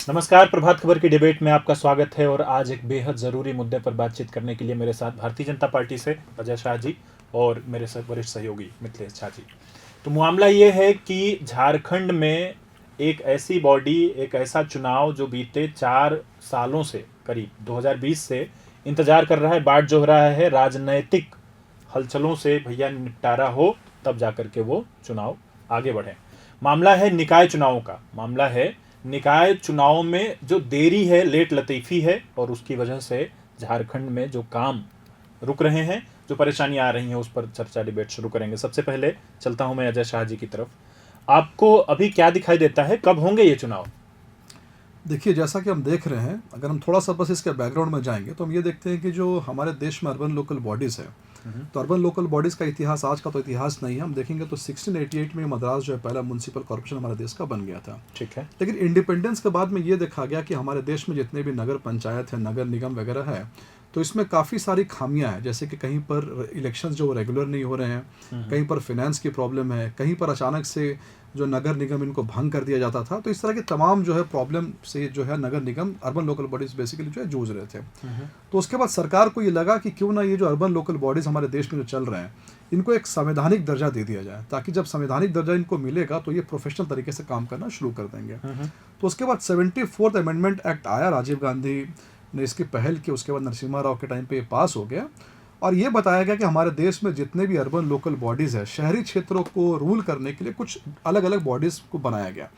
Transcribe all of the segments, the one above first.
नमस्कार। प्रभात खबर की डिबेट में आपका स्वागत है। और आज एक बेहद ज़रूरी मुद्दे पर बातचीत करने के लिए मेरे साथ भारतीय जनता पार्टी से अजय शाह जी और मेरे साथ वरिष्ठ सहयोगी मिथिलेश झा जी। तो मामला ये है कि झारखंड में एक ऐसी बॉडी, एक ऐसा चुनाव जो बीते 4 सालों से, करीब 2020 से इंतजार कर रहा है, बाट जो रहा है, राजनैतिक हलचलों से भैया निपटारा हो तब जाकर के वो चुनाव आगे बढ़े। मामला है निकाय चुनावों का। मामला है निकाय चुनाव में जो देरी है, लेट लतीफ़ी है, और उसकी वजह से झारखंड में जो काम रुक रहे हैं, जो परेशानियां आ रही हैं, उस पर चर्चा डिबेट शुरू करेंगे। सबसे पहले चलता हूं मैं अजय शाह जी की तरफ। आपको अभी क्या दिखाई देता है, कब होंगे ये चुनाव? देखिए, जैसा कि हम देख रहे हैं, अगर हम थोड़ा सा बस इसके बैकग्राउंड में जाएंगे तो हम ये देखते हैं कि जो हमारे देश में अर्बन लोकल बॉडीज़ है, तो अर्बन लोकल बॉडीज़ का इतिहास आज का तो इतिहास नहीं है। हम देखेंगे तो 1688 में मद्रास जो है पहला म्यूनसिपल कॉर्पोरेशन हमारे देश का बन गया था। ठीक है। लेकिन इंडिपेंडेंस के बाद में ये देखा गया कि हमारे देश में जितने भी नगर पंचायत है, नगर निगम वगैरह है, तो इसमें काफ़ी सारी खामियां हैं। जैसे कि कहीं पर इलेक्शंस जो रेगुलर नहीं हो रहे हैं, कहीं पर फिनेंस की प्रॉब्लम है, कहीं पर अचानक से जो नगर निगम इनको भंग कर दिया जाता था। तो इस तरह के तमाम जो है प्रॉब्लम से जो है नगर निगम, अर्बन लोकल बॉडीज़ बेसिकली जो है जूझ रहे थे। तो उसके बाद सरकार को ये लगा कि क्यों ना ये जो अर्बन लोकल बॉडीज़ हमारे देश में जो चल रहे हैं, इनको एक संवैधानिक दर्जा दे दिया जाए, ताकि जब संवैधानिक दर्जा इनको मिलेगा तो ये प्रोफेशनल तरीके से काम करना शुरू कर देंगे। तो उसके बाद 74th अमेंडमेंट एक्ट आया, राजीव गांधी ने इसकी पहल की, उसके बाद नरसिम्हा राव के टाइम पे ये पास हो गया। और ये बताया गया कि हमारे देश में जितने भी अर्बन लोकल बॉडीज़ है, शहरी क्षेत्रों को रूल करने के लिए कुछ अलग अलग बॉडीज़ को बनाया गया।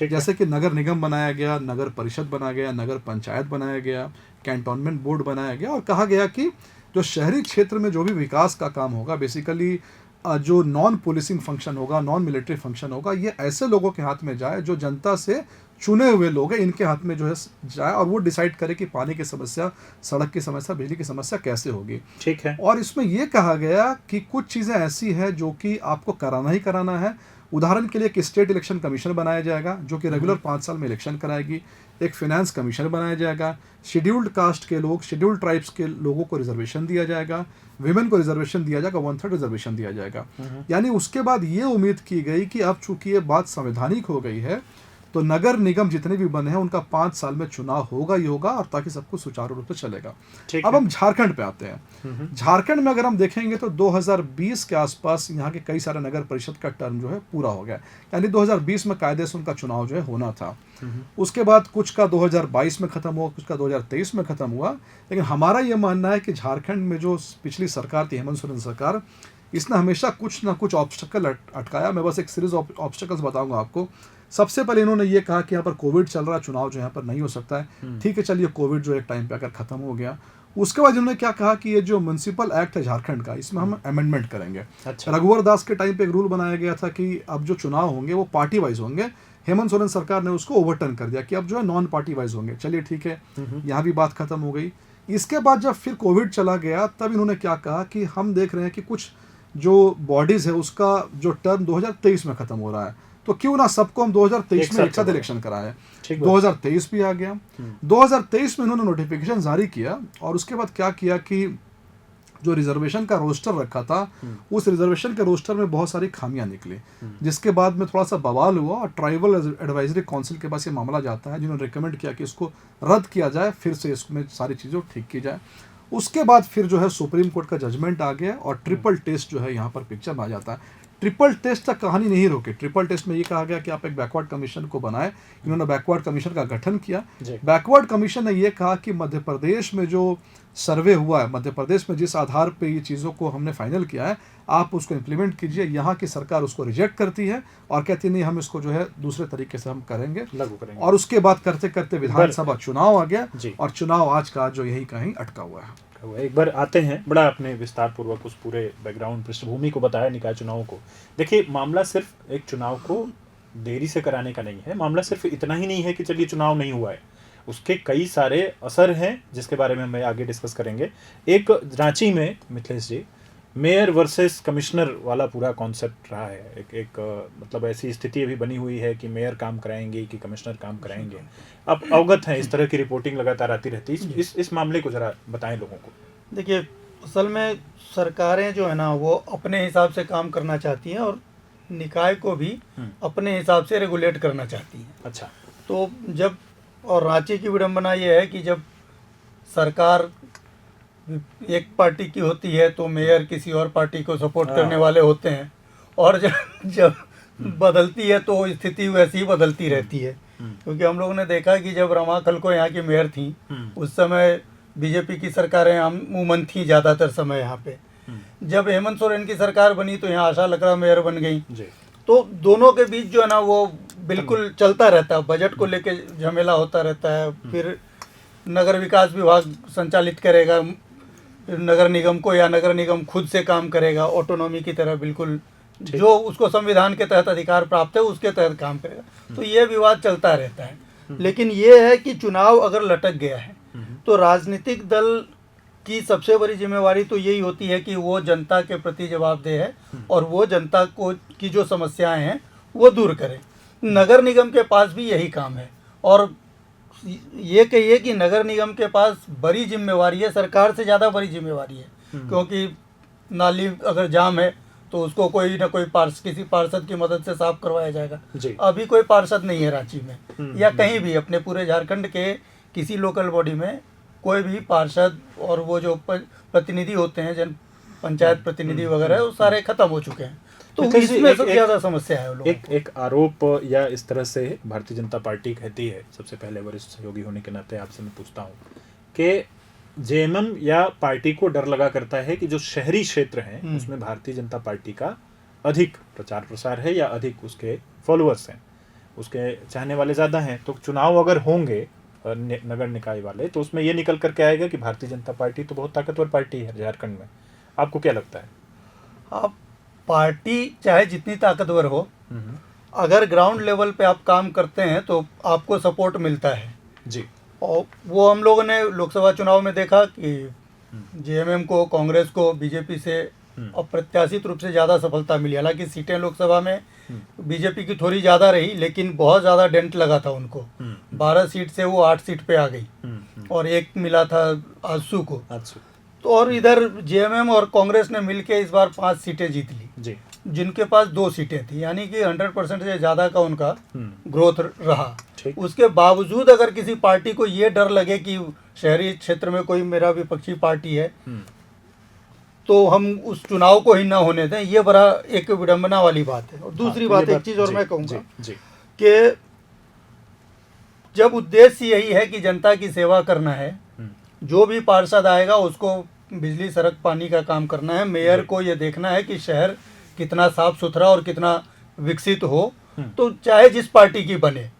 जैसे कि नगर निगम बनाया गया, नगर परिषद बनाया गया, नगर पंचायत बनाया गया, कैंटोनमेंट बोर्ड बनाया गया, और कहा गया कि जो शहरी क्षेत्र में जो भी विकास का काम होगा, बेसिकली जो नॉन पुलिसिंग फंक्शन होगा, नॉन मिलिट्री फंक्शन होगा, ये ऐसे लोगों के हाथ में जाए जो जनता से चुने हुए लोग हैं, इनके हाथ में जो है जाए, और वो डिसाइड करे कि पानी की समस्या, सड़क की समस्या, बिजली की समस्या कैसे होगी। ठीक है। और इसमें यह कहा गया कि कुछ चीज़ें ऐसी हैं जो कि आपको कराना ही कराना है। उदाहरण के लिए एक स्टेट इलेक्शन कमीशन बनाया जाएगा जो कि रेगुलर 5 साल में इलेक्शन कराएगी। एक फिनेंस कमीशन बनाया जाएगा। शेड्यूल्ड कास्ट के लोग, शेड्यूल्ड ट्राइब्स के लोगों को रिजर्वेशन दिया जाएगा। विमेन को रिजर्वेशन दिया जाएगा, 1/3 रिजर्वेशन दिया जाएगा। यानी उसके बाद ये उम्मीद की गई कि अब चूंकि ये बात संवैधानिक हो गई है, तो नगर निगम जितने भी बने हैं उनका 5 साल में चुनाव होगा ही होगा, और ताकि सब कुछ सुचारू रूप से चलेगा। अब हम झारखंड पे आते हैं। झारखंड में अगर हम देखेंगे तो 2020 के आसपास यहाँ के कई सारे नगर परिषद का टर्म जो है पूरा हो गया, यानी 2020 में कायदे से उनका चुनाव जो है होना था। उसके बाद कुछ का 2022 में खत्म हुआ, कुछ का 2023 में खत्म हुआ। लेकिन हमारा ये मानना है कि झारखंड में जो पिछली सरकार थी, हेमंत सोरेन सरकार, इसने हमेशा कुछ ना कुछ ऑब्स्टकल अटकाया। मैं बस एक सीरीज ऑफ ऑब्स्टकल्स बताऊंगा आपको। सबसे पहले इन्होंने ये कहा कि यहाँ पर कोविड चल रहा, चुनाव जो यहाँ पर नहीं हो सकता है। ठीक है, चलिए कोविड जो एक टाइम पे आकर खत्म हो गया। उसके बाद इन्होंने क्या कहा कि ये जो म्यूनसिपल एक्ट है झारखंड का, इसमें हम अमेंडमेंट करेंगे। अच्छा। रघुवर दास के टाइम पे एक रूल बनाया गया था कि अब जो चुनाव होंगे वो पार्टी वाइज होंगे। हेमंत सोरेन सरकार ने उसको ओवरटर्न कर दिया कि अब जो है नॉन पार्टी वाइज होंगे। चलिए ठीक है, यहाँ भी बात खत्म हो गई। इसके बाद जब फिर कोविड चला गया, तब इन्होंने क्या कहा कि हम देख रहे हैं कि कुछ जो बॉडीज़ है उसका जो टर्म 2023 में ख़त्म हो रहा है, तो क्यों ना सबको हम 2023 में एक साथ इलेक्शन कराएं। 2023 भी आ गया। 2023 में इन्होंने नोटिफिकेशन जारी किया, और उसके बाद क्या किया कि जो रिजर्वेशन का रोस्टर रखा था, उस रिजर्वेशन के रोस्टर में बहुत सारी खामियां निकली, जिसके बाद में थोड़ा सा बवाल हुआ, और ट्राइबल एडवाइजरी काउंसिल के पास ये मामला जाता है, जिन्होंने रिकमेंड किया कि इसको रद्द किया जाए, फिर से इसमें सारी चीज़ों ठीक की जाए। उसके बाद फिर जो है सुप्रीम कोर्ट का जजमेंट आ गया, और ट्रिपल टेस्ट जो है यहाँ पर पिक्चर में आ जाता है। ट्रिपल टेस्ट तक कहानी नहीं रोकी। ट्रिपल टेस्ट में ये कहा गया कि आप एक बैकवर्ड कमीशन को बनाएं। इन्होंने बैकवर्ड कमीशन का गठन किया। बैकवर्ड कमीशन ने ये कहा कि मध्य प्रदेश में जो सर्वे हुआ है, मध्य प्रदेश में जिस आधार पे ये चीज़ों को हमने फाइनल किया है, आप उसको इम्प्लीमेंट कीजिए। यहाँ की सरकार उसको रिजेक्ट करती है और कहती नहीं, हम इसको जो है दूसरे तरीके से हम करेंगे, लागू करेंगे। और उसके बाद करते करते विधानसभा चुनाव आ गया, और चुनाव आज का जो यही कहीं अटका हुआ है। एक बार आते हैं, बड़ा आपने विस्तार पूर्वक उस पूरे बैकग्राउंड, पृष्ठभूमि को बताया निकाय चुनावों को। देखिए, मामला सिर्फ एक चुनाव को देरी से कराने का नहीं है। मामला सिर्फ इतना ही नहीं है कि चलिए चुनाव नहीं हुआ है, उसके कई सारे असर हैं जिसके बारे में हम आगे डिस्कस करेंगे। एक रांची में, मिथिलेश जी, मेयर वर्सेस कमिश्नर वाला पूरा कॉन्सेप्ट रहा है। एक मतलब ऐसी स्थिति अभी बनी हुई है कि मेयर काम कराएंगे कि कमिश्नर काम कराएंगे। अब अवगत हैं, इस तरह की रिपोर्टिंग लगातार आती रहती है। इस मामले को जरा बताएं लोगों को। देखिए, असल में सरकारें जो है ना, वो अपने हिसाब से काम करना चाहती हैं, और निकाय को भी अपने हिसाब से रेगुलेट करना चाहती हैं। अच्छा। तो जब और रांची की विडंबना ये है कि जब सरकार एक पार्टी की होती है तो मेयर किसी और पार्टी को सपोर्ट करने वाले होते हैं, और जब जब बदलती है तो स्थिति वैसी ही बदलती रहती है। क्योंकि हम लोगों ने देखा कि जब रमा खलको यहाँ की मेयर थी उस समय बीजेपी की सरकारें अमूमन थी ज़्यादातर समय यहाँ पे। जब हेमंत सोरेन की सरकार बनी तो यहाँ आशा लकड़ा मेयर बन गई। तो दोनों के बीच जो है ना वो बिल्कुल चलता रहता है, बजट को लेके झमेला होता रहता है। फिर नगर विकास विभाग संचालित करेगा नगर निगम को, या नगर निगम खुद से काम करेगा ऑटोनॉमी की तरह, बिल्कुल जो उसको संविधान के तहत अधिकार प्राप्त है उसके तहत काम करेगा। तो ये विवाद चलता रहता है। लेकिन ये है कि चुनाव अगर लटक गया है तो राजनीतिक दल की सबसे बड़ी जिम्मेवारी तो यही होती है कि वो जनता के प्रति जवाबदेह है और वो जनता को की जो समस्याएं हैं वो दूर करें। नगर निगम के पास भी यही काम है, और ये कहिए कि नगर निगम के पास बड़ी जिम्मेवारी है, सरकार से ज़्यादा बड़ी जिम्मेवारी है। क्योंकि नाली अगर जाम है तो उसको कोई ना कोई किसी पार्षद की मदद से साफ करवाया जाएगा। अभी कोई पार्षद नहीं है रांची में या कहीं भी अपने पूरे झारखंड के किसी लोकल बॉडी में कोई भी पार्षद और वो जो प्रतिनिधि होते हैं, जन पंचायत प्रतिनिधि वगैरह, वो सारे खत्म हो चुके हैं। तो इसमें सबसे ज़्यादा समस्या है। एक आरोप या इस तरह से भारतीय जनता पार्टी कहती है, सबसे पहले वरिष्ठ सहयोगी होने के नाते आपसे मैं पूछता हूँ कि जेएमएम या पार्टी को डर लगा करता है कि जो शहरी क्षेत्र हैं उसमें भारतीय जनता पार्टी का अधिक प्रचार प्रसार है या अधिक उसके फॉलोअर्स हैं, उसके चाहने वाले ज़्यादा हैं। तो चुनाव अगर होंगे नगर निकाय वाले तो उसमें ये निकल करके आएगा कि भारतीय जनता पार्टी तो बहुत ताकतवर पार्टी है झारखंड में। आपको क्या लगता है? आप पार्टी चाहे जितनी ताकतवर हो, अगर ग्राउंड लेवल पे आप काम करते हैं तो आपको सपोर्ट मिलता है जी। और वो हम लोगों ने लोकसभा चुनाव में देखा कि जेएमएम को, कांग्रेस को बीजेपी से अप्रत्याशित रूप से ज़्यादा सफलता मिली। हालांकि सीटें लोकसभा में बीजेपी की थोड़ी ज़्यादा रही, लेकिन बहुत ज़्यादा डेंट लगा था उनको। 12 सीट से वो 8 सीट पे आ गई और एक मिला था आजसू को। तो और इधर जेएमएम और कांग्रेस ने मिलके इस बार 5 सीटें जीत ली जी, जिनके पास 2 सीटें थी, यानी कि 100% से ज़्यादा का उनका ग्रोथ रहा। उसके बावजूद अगर किसी पार्टी को ये डर लगे कि शहरी क्षेत्र में कोई मेरा विपक्षी पार्टी है तो हम उस चुनाव को ही ना होने दें, ये बड़ा एक विडंबना वाली बात है। और दूसरी बात, एक चीज़ और मैं कहूँगा कि जब उद्देश्य यही है कि जनता की सेवा करना है, जो भी पार्षद आएगा उसको बिजली सड़क पानी का काम करना है, मेयर को ये देखना है कि शहर कितना साफ सुथरा और कितना विकसित हो, तो चाहे जिस पार्टी की बने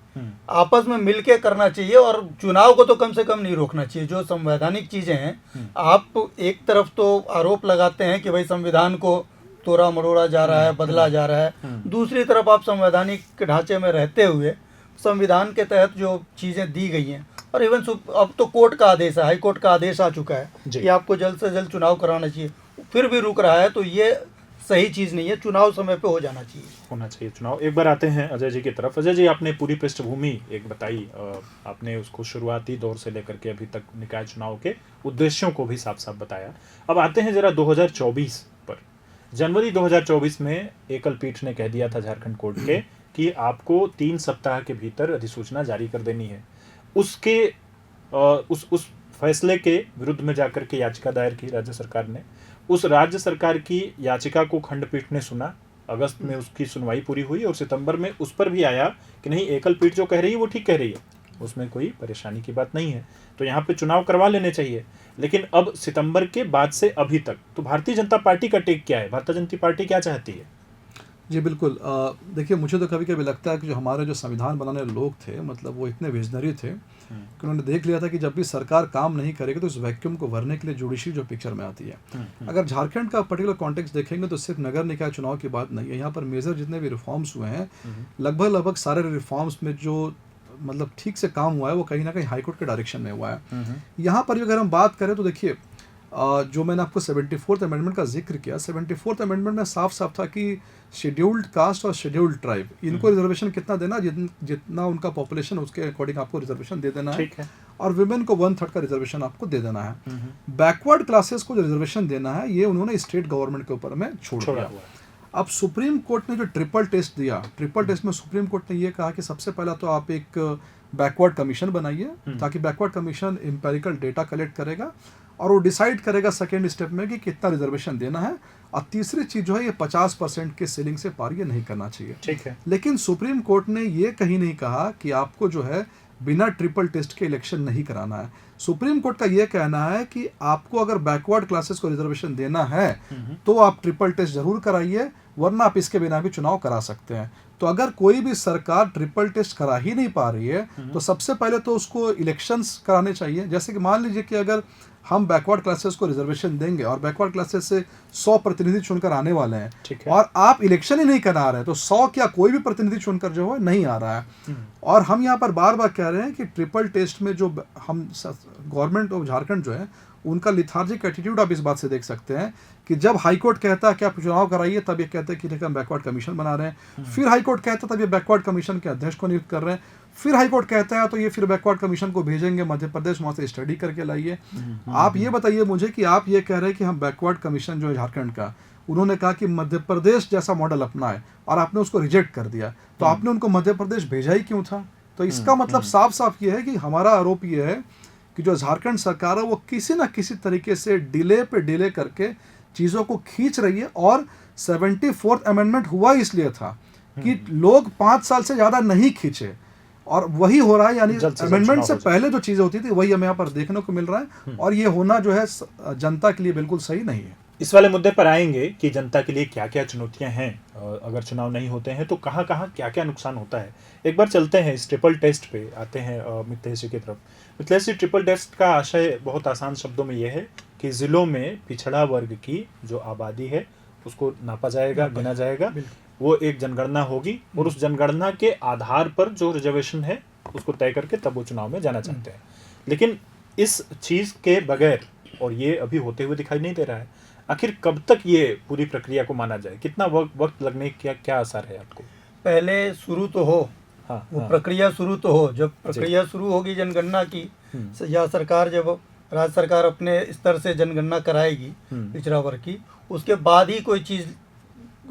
आपस में मिलके करना चाहिए। और चुनाव को तो कम से कम नहीं रोकना चाहिए। जो संवैधानिक चीज़ें हैं, आप एक तरफ तो आरोप लगाते हैं कि भाई संविधान को तोड़ा मरोड़ा जा रहा है, बदला जा रहा है, दूसरी तरफ आप संवैधानिक ढांचे में रहते हुए संविधान के तहत जो चीज़ें दी गई हैं, और इवन अब तो कोर्ट का आदेश है, हाई कोर्ट का आदेश आ चुका है कि आपको जल्द से जल्द चुनाव कराना चाहिए, फिर भी रुक रहा है, तो ये सही चीज़ नहीं है। चुनाव समय पे हो जाना चाहिए चुनाव। एक बार आते हैं अजय जी की तरफ। अजय जी, आपने पूरी पृष्ठभूमि एक बताई, आपने उसको शुरुआती दौर से लेकर के अभी तक निकाय चुनाव के उद्देश्यों को भी साफ साफ बताया। अब आते हैं जरा 2024 पर। जनवरी 2024 में एकल पीठ ने कह दिया था झारखंड कोर्ट के कि आपको 3 सप्ताह के भीतर अधिसूचना जारी कर देनी है। उसके उस फैसले के विरुद्ध में जाकर के याचिका दायर की राज्य सरकार ने। उस राज्य सरकार की याचिका को खंडपीठ ने सुना, अगस्त में उसकी सुनवाई पूरी हुई और सितंबर में उस पर भी आया कि नहीं, एकल पीठ जो कह रही है वो ठीक कह रही है, उसमें कोई परेशानी की बात नहीं है, तो यहाँ पे चुनाव करवा लेने चाहिए। लेकिन अब सितंबर के बाद से अभी तक तो भारतीय जनता पार्टी का टेक क्या है? भारतीय जनता पार्टी क्या चाहती है? जी बिल्कुल। देखिए, मुझे तो कभी कभी लगता है कि जो हमारे जो संविधान बनाने लोग थे, मतलब वो इतने विजनरी थे कि उन्होंने देख लिया था कि जब भी सरकार काम नहीं करेगी तो इस वैक्यूम को भरने के लिए जुडिशरी जो पिक्चर में आती है। अगर झारखंड का पर्टिकुलर कॉन्टेक्स्ट देखेंगे तो सिर्फ नगर निकाय चुनाव की बात नहीं है। यहाँ पर मेजर जितने भी रिफॉर्म्स हुए हैं, लगभग सारे रिफॉर्म्स में जो मतलब ठीक से काम हुआ है वो कहीं ना कहीं हाईकोर्ट के डायरेक्शन में हुआ है। यहाँ पर अगर हम बात करें तो देखिए, जो मैंने आपको 74th अमेंडमेंट का जिक्र किया, 74th अमेंडमेंट में साफ साफ था कि शेड्यूल्ड कास्ट और शेड्यूल्ड ट्राइब, इनको रिजर्वेशन कितना देना, जितना उनका पॉपुलेशन उसके अकॉर्डिंग आपको रिजर्वेशन दे देना है, और विमेन को 1/3 का रिजर्वेशन आपको दे देना है। बैकवर्ड क्लासेस को जो रिजर्वेशन देना है ये उन्होंने स्टेट गवर्नमेंट के ऊपर में छोड़ दिया। अब सुप्रीम कोर्ट ने जो ट्रिपल टेस्ट दिया, ट्रिपल टेस्ट में सुप्रीम कोर्ट ने ये कहा कि सबसे पहला तो आप एक बैकवर्ड कमीशन बनाइए, ताकि backward commission empirical data collect करेगा और वो डिसाइड करेगा सेकेंड स्टेप में कि कितना रिजर्वेशन देना है। और तीसरी चीज़ जो है ये 50% के सीलिंग से पार ये नहीं करना चाहिए। ठीक है। लेकिन सुप्रीम कोर्ट ने ये कहीं नहीं कहा कि आपको जो है बिना ट्रिपल टेस्ट के इलेक्शन नहीं कराना है। सुप्रीम कोर्ट का ये कहना है कि आपको अगर बैकवर्ड क्लासेस को रिजर्वेशन देना है तो आप ट्रिपल टेस्ट जरूर कराइए, वरना आप इसके बिना भी चुनाव करा सकते हैं। तो अगर कोई भी सरकार ट्रिपल टेस्ट करा ही नहीं पा रही है तो सबसे पहले तो उसको इलेक्शंस कराने चाहिए। जैसे कि मान लीजिए कि अगर हम बैकवर्ड क्लासेस को रिजर्वेशन देंगे और बैकवर्ड क्लासेस से 100 प्रतिनिधि चुनकर आने वाले हैं और आप इलेक्शन ही नहीं करा रहे हैं तो 100 क्या कोई भी प्रतिनिधि चुनकर जो है नहीं आ रहा है। और हम यहाँ पर बार बार कह रहे हैं कि ट्रिपल टेस्ट में जो हम गवर्नमेंट ऑफ झारखंड जो है उनका लिथार्जिक एटीट्यूड आप इस बात से देख सकते हैं कि जब हाईकोर्ट कहता है कि आप चुनाव कराइए तब ये कहते हैं कि हम बैकवर्ड कमीशन बना रहे हैं, फिर हाईकोर्ट कहता है तब ये बैकवर्ड कमीशन के अध्यक्ष को नियुक्त कर रहे हैं, फिर हाईकोर्ट कहता है तो ये फिर बैकवर्ड कमीशन को भेजेंगे मध्य प्रदेश, वहाँ से स्टडी करके लाइए। आप ये बताइए मुझे कि आप ये कह रहे हैं कि हम बैकवर्ड कमीशन जो है झारखंड का, उन्होंने कहा कि मध्य प्रदेश जैसा मॉडल अपनाए और आपने उसको रिजेक्ट कर दिया, तो आपने उनको मध्य प्रदेश भेजा ही क्यों था? तो इसका मतलब साफ साफ ये है कि हमारा आरोप ये है कि जो झारखंड सरकार है वो किसी ना किसी तरीके से डिले पे डिले करके चीज़ों को खींच रही है। और 74th अमेंडमेंट हुआ इसलिए था कि लोग 5 साल से ज़्यादा नहीं खींचे, और वही हो रहा है। यानी अमेंडमेंट से पहले जो चीज़ें होती थी वही हमें यहाँ पर देखने को मिल रहा है, और ये होना जो है जनता के लिए बिल्कुल सही नहीं है। इस वाले मुद्दे पर आएंगे कि जनता के लिए क्या क्या चुनौतियां हैं, अगर चुनाव नहीं होते हैं तो कहाँ कहाँ क्या क्या नुकसान होता है। एक बार चलते हैं इस ट्रिपल टेस्ट पे, आते हैं मिथिलेश जी की तरफ। मिथिलेश जी, ट्रिपल टेस्ट का आशय बहुत आसान शब्दों में यह है कि ज़िलों में पिछड़ा वर्ग की जो आबादी है उसको नापा जाएगा, गिना जाएगा, वो एक जनगणना होगी और उस जनगणना के आधार पर जो रिजर्वेशन है उसको तय करके तब वो चुनाव में जाना चाहते हैं। लेकिन इस चीज़ के बगैर, और ये अभी होते हुए दिखाई नहीं दे रहा है, आखिर कब तक ये पूरी प्रक्रिया को माना जाए? कितना वक्त लगने का क्या असर है आपको? पहले शुरू तो हो, प्रक्रिया शुरू तो हो। जब प्रक्रिया शुरू होगी जनगणना की, या सरकार जब राज्य सरकार अपने स्तर से जनगणना कराएगी पिछड़ा वर्ग की, उसके बाद ही कोई चीज़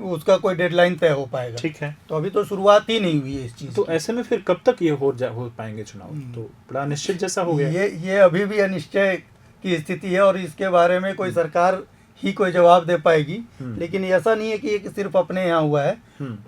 उसका कोई डेडलाइन तय हो पाएगा। ठीक है। तो अभी तो शुरुआत ही नहीं हुई है इस चीज़। तो ऐसे में फिर कब तक ये हो पाएंगे चुनाव? तो बड़ा अनिश्चित जैसा हो गया। ये अभी भी अनिश्चय की स्थिति है और इसके बारे में कोई सरकार ही कोई जवाब दे पाएगी। लेकिन ऐसा नहीं है कि ये सिर्फ अपने यहाँ हुआ है।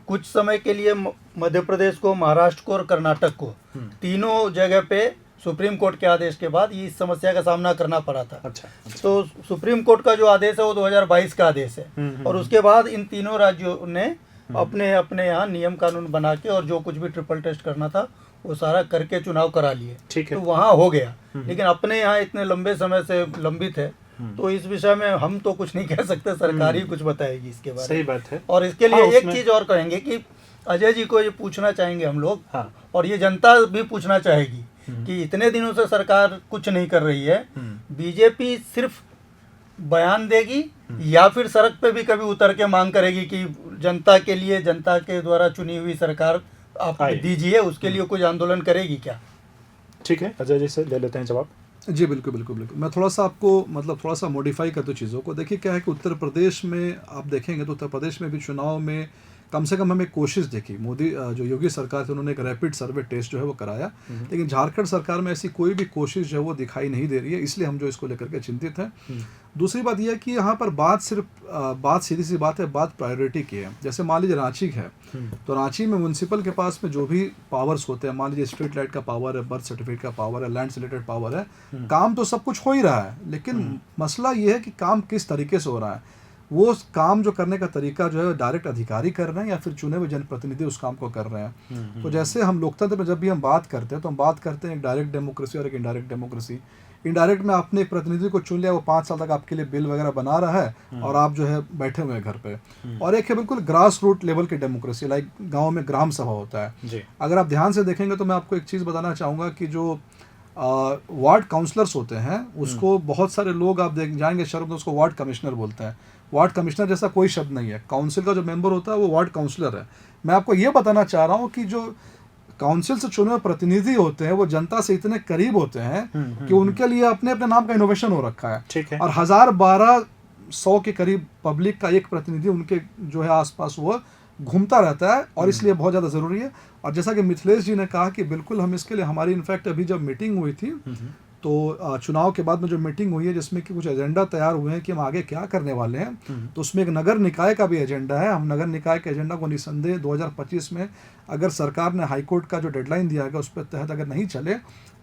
कुछ समय के लिए मध्य प्रदेश को, महाराष्ट्र को और कर्नाटक को, तीनों जगह पे सुप्रीम कोर्ट के आदेश के बाद ये इस समस्या का सामना करना पड़ा था। अच्छा। तो सुप्रीम कोर्ट का जो आदेश है वो 2022 का आदेश है, और उसके बाद इन तीनों राज्यों ने अपने अपने यहाँ नियम कानून बना के और जो कुछ भी ट्रिपल टेस्ट करना था वो सारा करके चुनाव करा लिए। ठीक है। तो वहाँ हो गया। लेकिन अपने यहाँ इतने लंबे समय से लंबित है, तो इस विषय में हम तो कुछ नहीं कह सकते, सरकार ही कुछ बताएगी इसके बारे में। सही बात है। और इसके लिए एक चीज और कहेंगे कि अजय जी को ये पूछना चाहेंगे हम लोग, और ये जनता भी पूछना चाहेगी कि इतने दिनों से सरकार कुछ नहीं कर रही है, बीजेपी सिर्फ बयान देगी या फिर सड़क पे भी कभी उतर के मांग करेगी कि जनता के लिए, जनता के द्वारा चुनी हुई सरकार आप दीजिए, उसके लिए कुछ आंदोलन करेगी क्या? ठीक है, अजय जी से ले लेते हैं जवाब। जी बिल्कुल बिल्कुल बिल्कुल। मैं थोड़ा सा आपको थोड़ा सा मॉडिफाई कर दूँ चीज़ों को। देखिए क्या है कि उत्तर प्रदेश में आप देखेंगे तो उत्तर प्रदेश में भी चुनाव में कम से कम हमें कोशिश देखी। मोदी जो योगी सरकार थी उन्होंने एक रैपिड सर्वे टेस्ट जो है वो कराया, लेकिन झारखंड सरकार में ऐसी कोई भी कोशिश जो है वो दिखाई नहीं दे रही है, इसलिए हम जो इसको लेकर के चिंतित हैं। दूसरी बात यह है कि यहाँ पर बात सीधी सी बात है, बात प्रायोरिटी की है। जैसे मान लीजिए रांची है, तो रांची में म्यूनसिपल के पास में जो भी पावर्स होते हैं, मान लीजिए स्ट्रीट लाइट का पावर है, बर्थ सर्टिफिकेट का पावर है, लैंड से रिलेटेड पावर है, काम तो सब कुछ हो ही रहा है, लेकिन मसला ये है कि काम किस तरीके से हो रहा है। वो काम जो करने का तरीका जो है डायरेक्ट अधिकारी कर रहे हैं या फिर चुने हुए जनप्रतिनिधि उस काम को कर रहे हैं। तो जैसे हम लोकतंत्र में जब भी हम बात करते हैं तो हम बात करते हैं एक डायरेक्ट डेमोक्रेसी और एक इनडायरेक्ट डेमोक्रेसी। इनडायरेक्ट में आपने एक प्रतिनिधि को चुन लिया, वो 5 साल तक आपके लिए बिल वगैरह बना रहा है और आप जो है बैठे हुए हैं घर पे। और एक है बिल्कुल ग्रास रूट लेवल की डेमोक्रेसी, लाइक गाँव में ग्राम सभा होता है। अगर आप ध्यान से देखेंगे तो मैं आपको एक चीज़ बताना चाहूँगा कि जो वार्ड काउंसलर्स होते हैं उसको बहुत सारे लोग आप देख जाएंगे शहरों में उसको वार्ड कमिश्नर बोलते हैं। वार्ड कमिश्नर जैसा कोई शब्द नहीं है। काउंसिल का जो मेंबर होता है वो वार्ड काउंसलर है। मैं आपको ये बताना चाह रहा हूँ कि जो काउंसिल से चुने हुए प्रतिनिधि होते हैं वो जनता से इतने करीब होते हैं कि उनके लिए अपने अपने नाम का इनोवेशन हो रखा है। ठीक है। और 1000-1200 के करीब पब्लिक का एक प्रतिनिधि उनके जो है आसपास वो घूमता रहता है और इसलिए बहुत ज़्यादा ज़रूरी है। और जैसा कि मिथिलेश जी ने कहा कि बिल्कुल हम इसके लिए, हमारी इनफैक्ट अभी जब मीटिंग हुई थी तो चुनाव के बाद में जो मीटिंग हुई है जिसमें कि कुछ एजेंडा तैयार हुए हैं कि हम आगे क्या करने वाले हैं, तो उसमें एक नगर निकाय का भी एजेंडा है। हम नगर निकाय के एजेंडा को निसंदेह 2025 में अगर सरकार ने हाईकोर्ट का जो डेडलाइन दिया है उस पर तहत अगर नहीं चले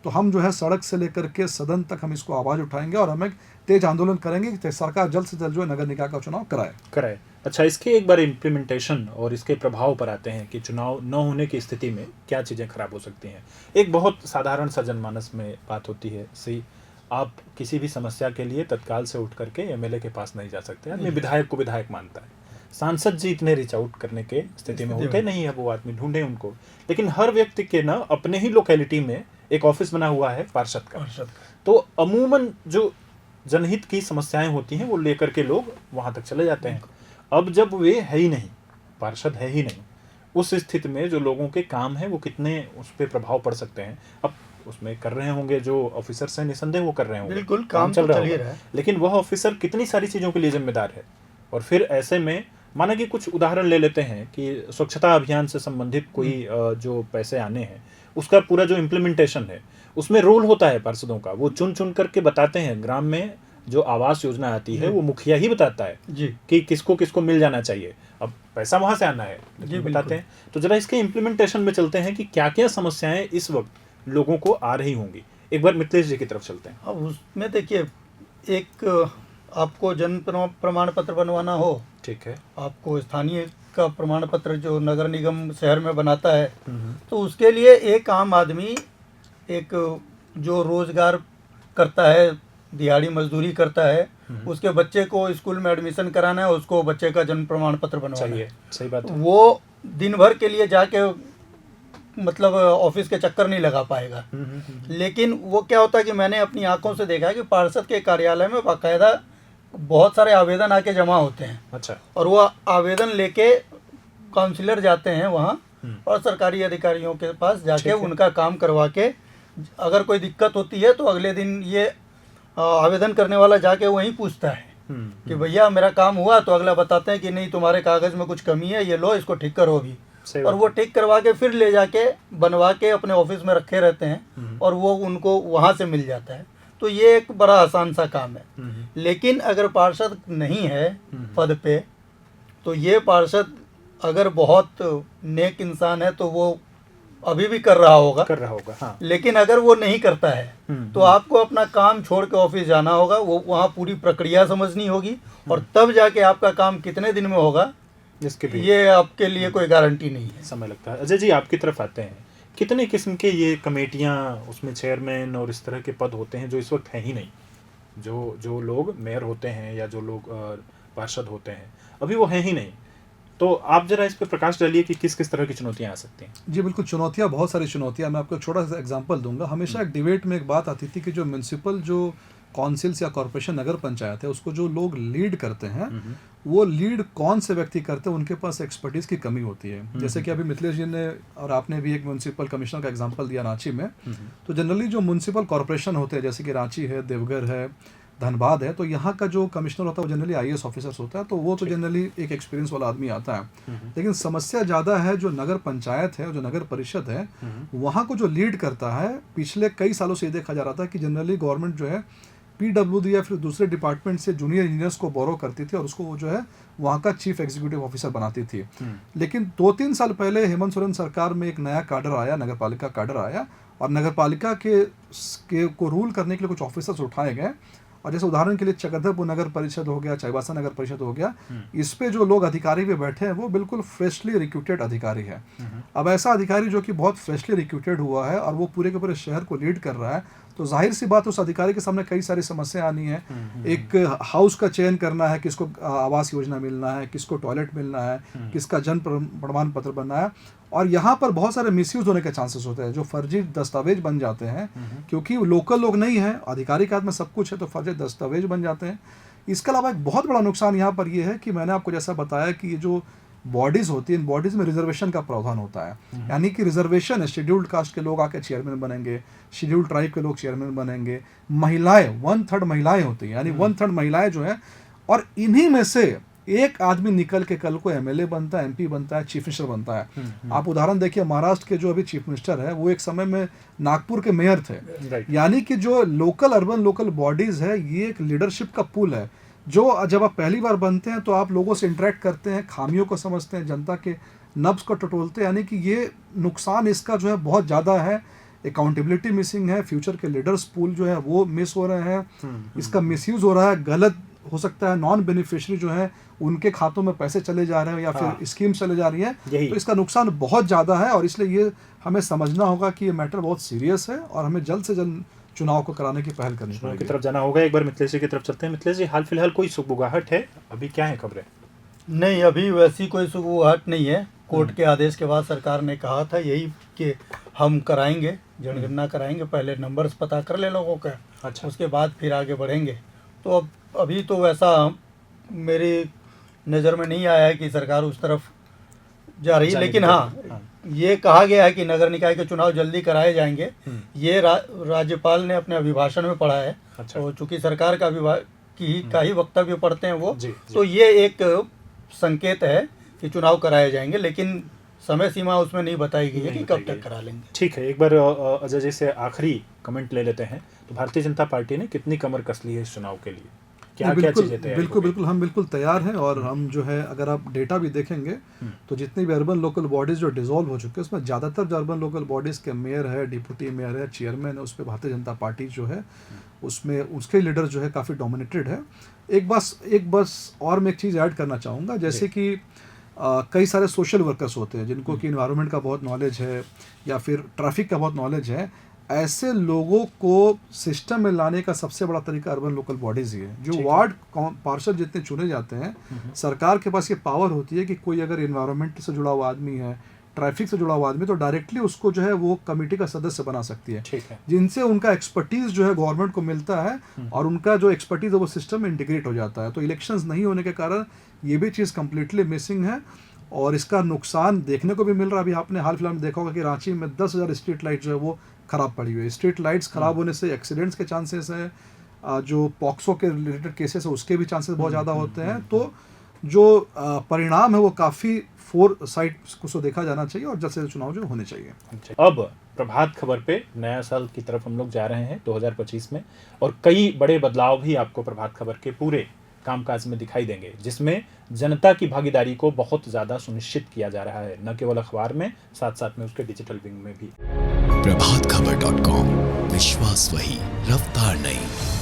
तो हम जो है सड़क से लेकर के सदन तक हम इसको आवाज़ उठाएंगे और हम एक तेज आंदोलन करेंगे कि सरकार जल्द से जल्द जो है नगर निकाय का चुनाव कराए। अच्छा, इसके एक बार इम्प्लीमेंटेशन और इसके प्रभाव पर आते हैं कि चुनाव न होने की स्थिति में क्या चीज़ें खराब हो सकती हैं। एक बहुत साधारण सा जनमानस में बात होती है, सही, आप किसी भी समस्या के लिए तत्काल से उठ करके एमएलए के पास नहीं जा सकते। आदमी विधायक को विधायक मानता है, सांसद जी इतने रीच आउट करने के स्थिति में होते नहीं है, वो आदमी ढूंढे उनको। लेकिन हर व्यक्ति के ना अपने ही लोकेलिटी में एक ऑफिस बना हुआ है पार्षद का, तो अमूमन जो जनहित की समस्याएं होती हैं वो लेकर के लोग वहां तक चले जाते हैं। अब जब वे है ही नहीं, पार्षद है ही नहीं, उस स्थिति में जो लोगों के काम है वो कितने उस पर प्रभाव पड़ सकते हैं। अब उसमें कर रहे होंगे जो ऑफिसर्स हैं, निसंदेह वो कर रहे होंगे, बिल्कुल काम चल रहा है, लेकिन वह ऑफिसर कितनी सारी चीज़ों के लिए जिम्मेदार है। और फिर ऐसे में माना कि कुछ उदाहरण ले लेते हैं कि स्वच्छता अभियान से संबंधित कोई जो पैसे आने हैं उसका पूरा जो इम्प्लीमेंटेशन है उसमें रोल होता है पार्षदों का। वो चुन चुन करके बताते हैं, ग्राम में जो आवास योजना आती है वो मुखिया ही बताता है जी कि किसको किसको मिल जाना चाहिए। अब पैसा वहां से आना है, जी बताते हैं। तो जरा इसके इम्प्लीमेंटेशन में चलते हैं कि क्या क्या समस्याएं इस वक्त लोगों को आ रही होंगी। एक बार मिथिलेश जी की तरफ चलते हैं। अब उसमें देखिए, एक आपको जन्म प्रमाण पत्र बनवाना हो, ठीक है, आपको स्थानीय का प्रमाण पत्र जो नगर निगम शहर में बनाता है, तो उसके लिए एक आम आदमी, एक जो रोजगार करता है, दिहाड़ी मजदूरी करता है, उसके बच्चे को स्कूल में एडमिशन कराना है, उसको बच्चे का जन्म प्रमाण पत्र बनवाना है। सही बात है। वो दिन भर के लिए जाके मतलब ऑफिस के चक्कर नहीं लगा पाएगा। लेकिन वो क्या होता है कि मैंने अपनी आंखों से देखा है कि पार्षद के कार्यालय में बाकायदा बहुत सारे आवेदन आके जमा होते हैं। अच्छा। और वो आवेदन लेके काउंसलर जाते हैं वहाँ और सरकारी अधिकारियों के पास जाके उनका काम करवा के, अगर कोई दिक्कत होती है तो अगले दिन ये आवेदन करने वाला जाके वहीं पूछता है कि भैया मेरा काम हुआ, तो अगला बताते हैं कि नहीं तुम्हारे कागज़ में कुछ कमी है, ये लो इसको ठीक करो अभी। और वो ठीक करवा के फिर ले जाके बनवा के अपने ऑफिस में रखे रहते हैं और वो उनको वहाँ से मिल जाता है। तो ये एक बड़ा आसान सा काम है। लेकिन अगर पार्षद नहीं है पद पे, तो ये पार्षद अगर बहुत नेक इंसान है तो वो अभी भी कर रहा होगा, हाँ। लेकिन अगर वो नहीं करता है तो आपको अपना काम छोड़ के ऑफिस जाना होगा, वो वहाँ पूरी प्रक्रिया समझनी होगी और तब जाके आपका काम कितने दिन में होगा इसके भी ये आपके लिए कोई गारंटी नहीं है, समय लगता है। अजय जी, आपकी तरफ आते हैं, कितने किस्म के ये कमेटियां, उसमें चेयरमैन और इस तरह के पद होते हैं जो इस वक्त है ही नहीं, जो लोग मेयर होते हैं या जो लोग पार्षद होते हैं अभी वो हैं ही नहीं। तो आप जरा इस पर प्रकाश डालिए कि किस किस तरह की चुनौतियां आ सकती हैं। जी बिल्कुल, चुनौतियां, बहुत सारी चुनौतियां। मैं आपको एक छोटा सा एग्जांपल दूंगा। हमेशा एक डिबेट में एक बात आती थी कि जो म्यूनसिपल जो काउंसिल्स या कॉर्पोरेशन नगर पंचायत है उसको जो लोग लीड करते हैं वो लीड कौन से व्यक्ति करते हैं, उनके पास एक्सपर्टीज़ की कमी होती है। जैसे कि अभी मिथिलेश जी ने और आपने भी एक म्यूनसिपल कमिश्नर का एग्जांपल दिया रांची में। तो जनरली जो म्यूनसिपल कॉर्पोरेशन होते हैं जैसे कि रांची है, देवघर है, धनबाद है, तो यहाँ का जो कमिश्नर होता है वो जनरली आईएएस ऑफिसर्स होता है, तो वो तो जनरली एक एक्सपीरियंस वाला आदमी आता है। लेकिन समस्या ज़्यादा है जो नगर पंचायत है, जो नगर परिषद है, वहाँ को जो लीड करता है, पिछले कई सालों से ये देखा जा रहा था कि जनरली गवर्नमेंट जो है पीडब्ल्यूडी या फिर दूसरे डिपार्टमेंट से जूनियर इंजीनियर्स को बोरो करती थी और उसको वो जो है वहाँ का चीफ एग्जीक्यूटिव ऑफिसर बनाती थी। लेकिन 2-3 साल पहले हेमंत सोरेन सरकार में एक नया काडर आया, नगर पालिका काडर आया, और नगर पालिका के को रूल करने के लिए कुछ ऑफिसर्स उठाए गए। और जैसे उदाहरण के लिए चक्रधरपुर नगर परिषद हो गया, चाईबासा नगर परिषद हो गया, इस पे जो लोग अधिकारी पे बैठे हैं वो बिल्कुल फ्रेशली रिक्रूटेड अधिकारी है। अब ऐसा अधिकारी जो कि बहुत फ्रेशली रिक्रूटेड हुआ है और वो पूरे के पूरे शहर को लीड कर रहा है, तो जाहिर सी बात उस अधिकारी के सामने कई सारी समस्या आनी है। एक हाउस का चयन करना है, किसको आवास योजना मिलना है, किसको टॉयलेट मिलना है, किसका जन्म प्रमाण पत्र बनना है। और यहाँ पर बहुत सारे मिसयूज होने के चांसेस होते हैं, जो फर्जी दस्तावेज बन जाते हैं, क्योंकि लोकल लोग नहीं हैं, अधिकारी के हाथ में सब कुछ है, तो फर्जी दस्तावेज बन जाते हैं। इसके अलावा एक बहुत बड़ा नुकसान यहाँ पर यह है कि मैंने आपको जैसा बताया कि ये जो बॉडीज़ होती है, इन बॉडीज़ में रिजर्वेशन का प्रावधान होता है। यानी कि रिजर्वेशन है, शेड्यूल्ड कास्ट के लोग आके चेयरमैन बनेंगे, शेड्यूल्ड ट्राइब के लोग चेयरमैन बनेंगे, महिलाएं 1/3 महिलाएं होती हैं, यानी 1/3 महिलाएं जो है, और इन्हीं में से एक आदमी निकल के कल को एमएलए बनता है, एमपी बनता है, चीफ मिनिस्टर बनता है। आप उदाहरण देखिए, महाराष्ट्र के जो अभी चीफ मिनिस्टर है वो एक समय में नागपुर के मेयर थे। राइट। यानी कि जो लोकल अर्बन लोकल बॉडीज है, ये एक लीडरशिप का पूल है, जो जब आप पहली बार बनते हैं तो आप लोगों से इंटरेक्ट करते हैं, खामियों को समझते हैं, जनता के नब्ज को टटोलते हैं। यानी कि ये नुकसान इसका जो है बहुत ज़्यादा है। अकाउंटेबिलिटी मिसिंग है, फ्यूचर के लीडर्स पूल जो है वो मिस हो रहे हैं, इसका मिसयूज हो रहा है, गलत हो सकता है, नॉन बेनिफिशियरी जो है उनके खातों में पैसे चले जा रहे हैं या फिर स्कीम चले जा रही है, तो इसका नुकसान बहुत ज़्यादा है। और इसलिए ये हमें समझना होगा कि ये मैटर बहुत सीरियस है और हमें जल्द से जल्द चुनाव को कराने की पहल करनी चुनाव की पड़ेगी। तरफ जाना होगा। एक बार मिथिलेश जी की तरफ चलते हैं। मिथिलेश जी, हाल फिलहाल कोई सुगबुगाहट है? अभी क्या है खबरें? नहीं, अभी वैसी कोई सुगबुगाहट नहीं है। कोर्ट के आदेश के बाद सरकार ने कहा था यही कि हम कराएंगे, जनगणना कराएंगे, पहले नंबर्स पता कर ले लोगों का, अच्छा। उसके बाद फिर आगे बढ़ेंगे। तो अब अभी तो वैसा मेरी नज़र में नहीं आया है कि सरकार उस तरफ जा रही है। लेकिन हाँ, ये कहा गया है कि नगर निकाय के चुनाव जल्दी कराए जाएंगे। ये राज्यपाल ने अपने अभिभाषण में पढ़ा है। अच्छा। तो चूंकि सरकार का का ही वक्तव्य पढ़ते हैं वो, जी। तो ये एक संकेत है कि चुनाव कराए जाएंगे, लेकिन समय सीमा उसमें नहीं बताई गई है कि कब तक करा लेंगे। ठीक है, एक बार अजय जी से आखिरी कमेंट ले लेते हैं। तो भारतीय जनता पार्टी ने कितनी कमर कस ली है इस चुनाव के लिए? क्या क्या चीजें तैयार बिल्कुल बिल्कुल हम बिल्कुल तैयार हैं। और हम जो है, अगर आप डेटा भी देखेंगे तो जितनी भी अर्बन लोकल बॉडीज जो डिसॉल्व हो चुके हैं, उसमें ज़्यादातर जो अर्बन लोकल बॉडीज़ के मेयर है, डिप्टी मेयर है, चेयरमैन है, उस पर भारतीय जनता पार्टी जो है उसमें उसके लीडर जो है काफ़ी डोमिनेटेड है। एक बस और मैं एक चीज़ ऐड करना चाहूँगा, जैसे कि कई सारे सोशल वर्कर्स होते हैं जिनको कि इन्वायरमेंट का बहुत नॉलेज है या फिर ट्रैफिक का बहुत नॉलेज है। ऐसे लोगों को सिस्टम में लाने का सबसे बड़ा तरीका अर्बन लोकल बॉडीज़ ही है। जो वार्ड पार्षद जितने चुने जाते हैं, सरकार के पास ये पावर होती है कि कोई अगर इन्वायरमेंट से जुड़ा हुआ आदमी है, ट्रैफिक से जुड़ा हुआ आदमी, तो डायरेक्टली उसको जो है वो कमेटी का सदस्य बना सकती है। ठीक है। जिनसे उनका एक्सपर्टीज़ जो है गवर्नमेंट को मिलता है और उनका जो एक्सपर्टीज़ है वो सिस्टम में इंटीग्रेट हो जाता है। तो इलेक्शंस नहीं होने के कारण ये भी चीज़ कम्प्लीटली मिसिंग है और इसका नुकसान देखने को भी मिल रहा है। अभी आपने हाल फिलहाल में देखा होगा कि रांची में 10,000 स्ट्रीट लाइट जो है वो ख़राब पड़ी हुई है। स्ट्रीट लाइट्स ख़राब होने से एक्सीडेंट्स के चांसेस हैं, जो पॉक्सो के रिलेटेड केसेस है उसके भी चांसेस बहुत ज़्यादा होते हैं। तो जो परिणाम है वो काफ़ी फोर साइड को देखा जाना चाहिए और जल्द से जल्द चुनाव जो होने चाहिए। अब प्रभात खबर पे नया साल की तरफ हम लोग जा रहे हैं 2025 में, और कई बड़े बदलाव भी आपको प्रभात खबर के पूरे कामकाज में दिखाई देंगे, जिसमें जनता की भागीदारी को बहुत ज़्यादा सुनिश्चित किया जा रहा है, न केवल अखबार में, साथ साथ में उसके डिजिटल विंग में भी। प्रभातखबर.com, विश्वास वही, रफ्तार नहीं।